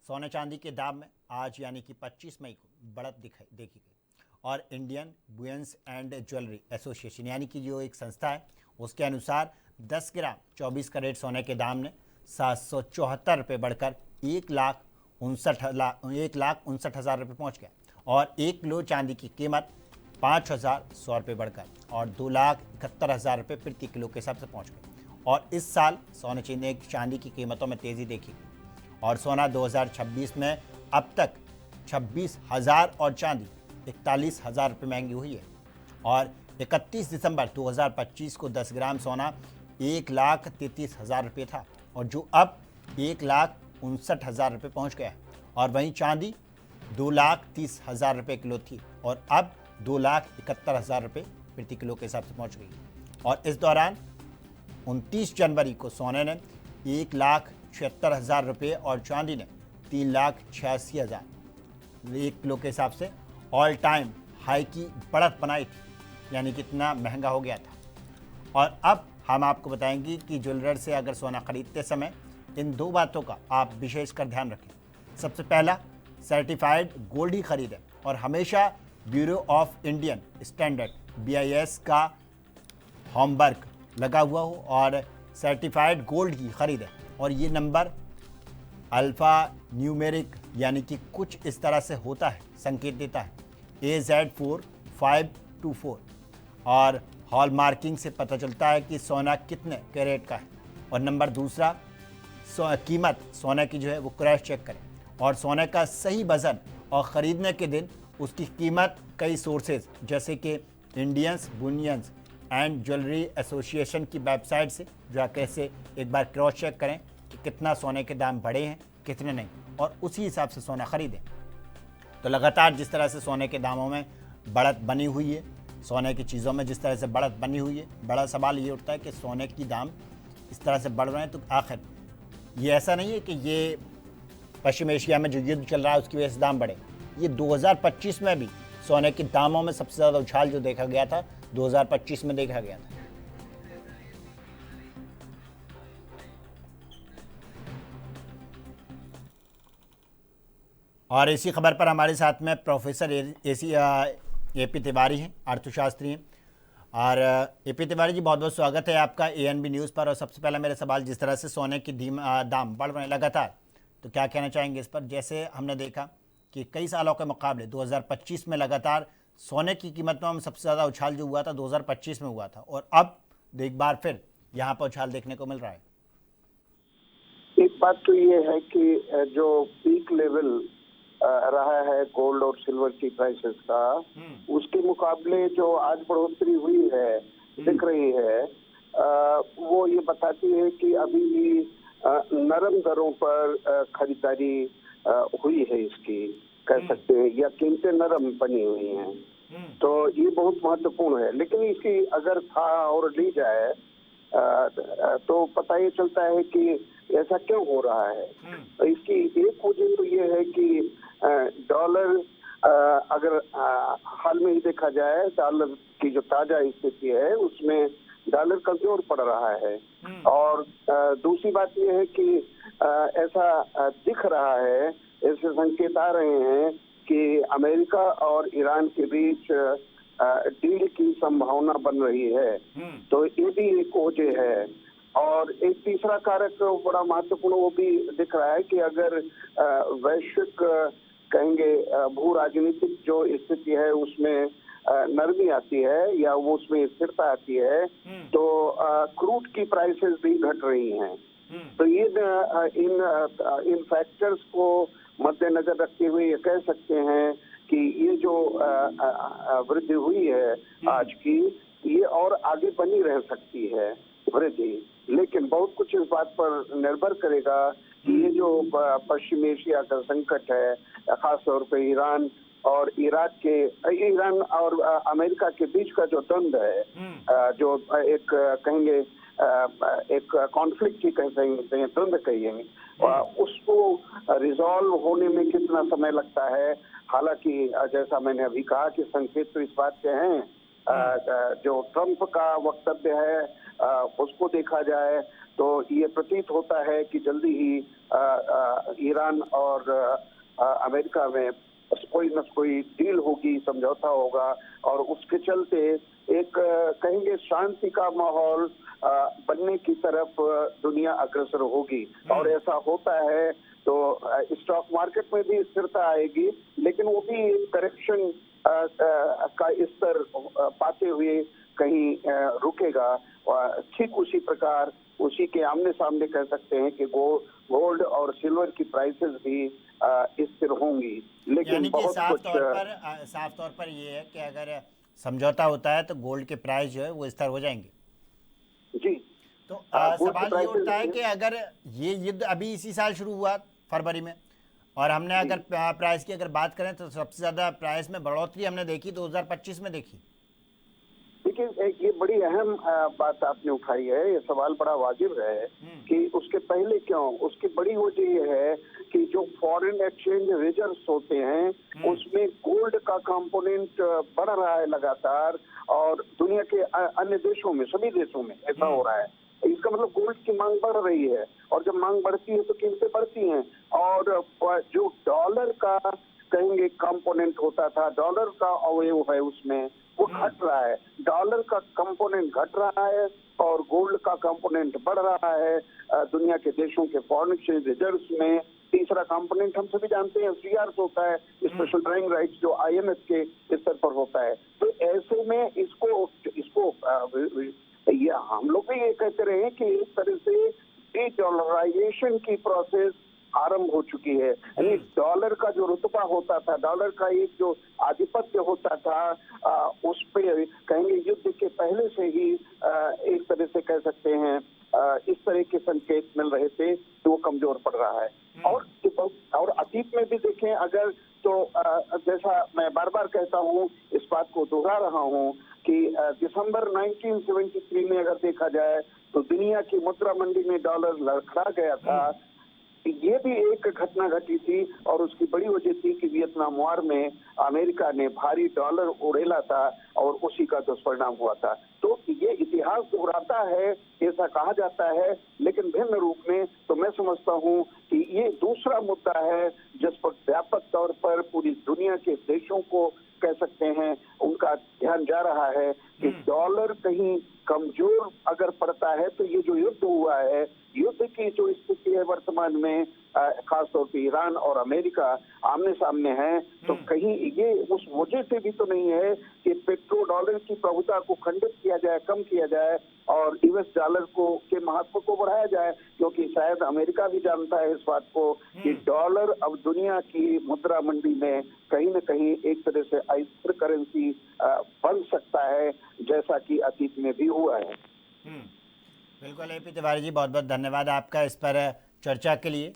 सोने चांदी के दाम में आज यानी कि 25 मई को बढ़त देखी गई और Indian Boolean and jewellery association यानी कि जो एक संस्था है उसके अनुसार 10 ग्राम 24 कैरेट सोने के दाम ने 774 बढ़कर 1,59,000 रुपये पहुँच गया और 1 किलो चांदी की कीमत 5,100 रुपये बढ़कर और 2,71,000 रुपये प्रति किलो के हिसाब से पहुँच गई। और इस साल सोने चांदी की कीमतों में तेज़ी देखी गई और सोना 2026 में अब तक 26,000 और चांदी 41,000 रुपये महंगी हुई है और 31 दिसंबर 2025 को 10 ग्राम सोना 1,33,000 रुपये था और जो अब 1,59,000 रुपये पहुँच गया है और वहीं चांदी 2,30,000 रुपये किलो थी और अब 2,71,000 रुपये प्रति किलो के हिसाब से पहुँच गई और इस दौरान 29 जनवरी को सोने ने 1,76,000 रुपये और चांदी ने 3,86,000 1 किलो के हिसाब से ऑल टाइम हाई की बढ़त बनाई थी, यानी कितना महंगा हो गया था। और अब हम आपको बताएंगे कि ज्वेलर से अगर सोना खरीदते समय इन दो बातों का आप विशेषकर ध्यान रखें। सबसे पहला, सर्टिफाइड गोल्ड ही खरीदें और हमेशा bureau of Indian standard BIS का होमवर्क लगा हुआ हो और सर्टिफाइड गोल्ड ही खरीदें और ये नंबर अल्फ़ा न्यूमेरिक यानी कि कुछ इस तरह से होता है, संकेत देता है AZ4524 और हॉल मार्किंग से पता चलता है कि सोना कितने कैरेट का है। और नंबर दूसरा, कीमत सोने की जो है वो क्रॉस चेक करें और सोने का सही वज़न और ख़रीदने के दिन उसकी कीमत कई सोर्सेज जैसे कि Indian Boolean and jewellery association की वेबसाइट से जाकर से एक बार क्रॉस चेक करें कि कितना सोने के दाम बढ़े हैं कितने नहीं और उसी हिसाब से सोना ख़रीदें। तो लगातार जिस तरह से सोने के दामों में बढ़त बनी हुई है, सोने की चीज़ों में जिस तरह से बढ़त बनी हुई है, बड़ा सवाल ये उठता है कि सोने की दाम इस तरह से बढ़ रहे हैं तो आखिर ये ऐसा नहीं है कि ये पश्चिम एशिया में जो युद्ध चल रहा है उसकी वजह से दाम बढ़े। ये 2025 में भी सोने के दामों में सबसे ज़्यादा उछाल जो देखा गया था 2025 में देखा गया था। और इसी खबर पर हमारे साथ में प्रोफेसर AP तिवारी हैं, अर्थशास्त्री हैं। और AP तिवारी जी, बहुत बहुत स्वागत है आपका ANB न्यूज़ पर। और सबसे पहला मेरा सवाल, जिस तरह से सोने की दाम बढ़ रहे हैं लगातार, तो क्या कहना चाहेंगे इस पर? जैसे हमने देखा कि कई सालों के मुकाबले 2025 में लगातार सोने की कीमतों में सबसे ज़्यादा उछाल जो हुआ था 2025 में हुआ था और अब एक बार फिर यहाँ पर उछाल देखने को मिल रहा है। एक बात तो ये है कि जो पीक लेवल रहा है गोल्ड और सिल्वर की प्राइसेस का, उसके मुकाबले जो आज बढ़ोतरी हुई है दिख रही है, वो ये बताती है कि अभी भी नरम दरों पर खरीदारी हुई है इसकी, कह सकते हैं, या कीमतें नरम बनी हुई हैं। तो ये बहुत महत्वपूर्ण है। लेकिन इसकी अगर था और ली जाए तो पता ये चलता है कि ऐसा क्यों हो रहा है। इसकी एक वजह तो ये है कि डॉलर, अगर हाल में ही देखा जाए, डॉलर की जो ताजा स्थिति है उसमें डॉलर कमजोर पड़ रहा है। और दूसरी बात यह है कि ऐसा दिख रहा है, ऐसे संकेत आ रहे हैं कि अमेरिका और ईरान के बीच डील की संभावना बन रही है। तो ये भी एक वजह है। और एक तीसरा कारक बड़ा महत्वपूर्ण वो भी दिख रहा है कि अगर वैश्विक कहेंगे भू राजनीतिक जो स्थिति है उसमें नरमी आती है या वो उसमें स्थिरता आती है तो क्रूड की प्राइसेस भी घट रही हैं। तो ये इन फैक्टर्स को मद्देनजर रखते हुए ये कह सकते हैं कि ये जो वृद्धि हुई है आज की, ये और आगे बनी रह सकती है वृद्धि। लेकिन बहुत कुछ इस बात पर निर्भर करेगा कि ये जो पश्चिम एशिया का संकट है, खासतौर पे ईरान और ईरान और अमेरिका के बीच का जो द्वंद्व है, जो एक कहेंगे एक कॉन्फ्लिक्ट ही कह सकते हैं, द्वंद्व कहिए, उसको रिजॉल्व होने में कितना समय लगता है। हालांकि जैसा मैंने अभी कहा कि संकेत तो इस बात के हैं, जो ट्रंप का वक्तव्य है उसको देखा जाए तो ये प्रतीत होता है कि जल्दी ही ईरान और अमेरिका में कोई न कोई डील होगी, समझौता होगा और उसके चलते एक कहेंगे शांति का माहौल बनने की तरफ दुनिया अग्रसर होगी। और ऐसा होता है तो स्टॉक मार्केट में भी स्थिरता आएगी, लेकिन वो भी करेक्शन का स्तर पाते हुए कहीं रुकेगा। ठीक उसी प्रकार उसी के आमने सामने कह सकते हैं कि गोल्ड और सिल्वर की प्राइसेस भी स्थिर होंगी। लेकिन यानी कि बहुत साफ तौर पर ये है कि अगर समझौता होता है तो गोल्ड के प्राइस जो है वो स्थिर हो जाएंगे। जी, तो गोल्ड सवाल के ये उठता है प्राइसेस कि अगर ये युद्ध अभी इसी साल शुरू हुआ फरवरी में, और हमने अगर प्राइस की अगर बात करें तो सबसे ज़्यादा प्राइस में बढ़ोतरी हमने देखी 2025 में देखी। देखिए, ये बड़ी अहम बात आपने उठाई है। ये सवाल बड़ा वाजिब है कि उसके पहले क्यों। उसकी बड़ी वजह ये है कि जो फॉरेन एक्सचेंज रिजर्व्स होते हैं उसमें गोल्ड का कंपोनेंट बढ़ रहा है लगातार, और दुनिया के अन्य देशों में, सभी देशों में ऐसा हो रहा है। इसका मतलब गोल्ड की मांग बढ़ रही है, और जब मांग बढ़ती है तो कीमतें बढ़ती हैं। और जो डॉलर का कहेंगे कंपोनेंट होता था, डॉलर का अवयव है उसमें, वो घट रहा है। डॉलर का कंपोनेंट घट रहा है और गोल्ड का कंपोनेंट बढ़ रहा है दुनिया के देशों के फॉरेन एक्सचेंज रिजर्व्स में। तीसरा कंपोनेंट हम सभी जानते हैं सीआरस होता है, स्पेशल ड्राइंग राइट्स, जो आईएमएफ के स्तर पर होता है। तो ऐसे में इसको ये हम लोग भी ये कहते रहे हैं कि इस तरह से डॉलराइजेशन की प्रोसेस आरंभ हो चुकी है। यानी डॉलर का जो रुतबा होता था, डॉलर का एक जो आधिपत्य होता था, उस पे कहेंगे युद्ध के पहले से ही एक तरह से कह सकते हैं इस तरह के संकेत मिल रहे थे कि वो कमजोर पड़ रहा है। और अतीत में भी देखें अगर तो जैसा मैं बार बार कहता हूँ, इस बात को दोहरा रहा हूँ कि दिसंबर 1973 में अगर देखा जाए तो दुनिया की मुद्रा मंडी में डॉलर लड़खड़ा गया था। ये भी एक घटना घटी थी, और उसकी बड़ी वजह थी कि वियतनाम वार में अमेरिका ने भारी डॉलर उड़ेला था और उसी का दुष्परिणाम हुआ था। तो ये इतिहास दोहराता है, ऐसा कहा जाता है, लेकिन भिन्न रूप में। तो मैं समझता हूँ कि ये दूसरा मुद्दा है जिस पर व्यापक तौर पर पूरी दुनिया के देशों को कह सकते हैं उनका ध्यान जा रहा है कि डॉलर कहीं कमजोर अगर पड़ता है तो ये जो युद्ध हुआ है, युद्ध की जो स्थिति है वर्तमान में, खासतौर पर ईरान और अमेरिका आमने सामने हैं, तो कहीं ये उस वजह से भी तो नहीं है कि पेट्रो डॉलर की प्रभुता को खंडित किया जाए, कम किया जाए और यूएस डॉलर को के महत्व को बढ़ाया जाए, क्योंकि शायद अमेरिका भी जानता है इस बात को कि डॉलर अब दुनिया की मुद्रा मंडी में कहीं न कहीं एक तरह से अस्थिर करेंसी बन सकता है, जैसा कि अतीत में भी हुआ है। बिल्कुल एपी तिवारी जी, बहुत बहुत धन्यवाद आपका इस पर चर्चा के लिए।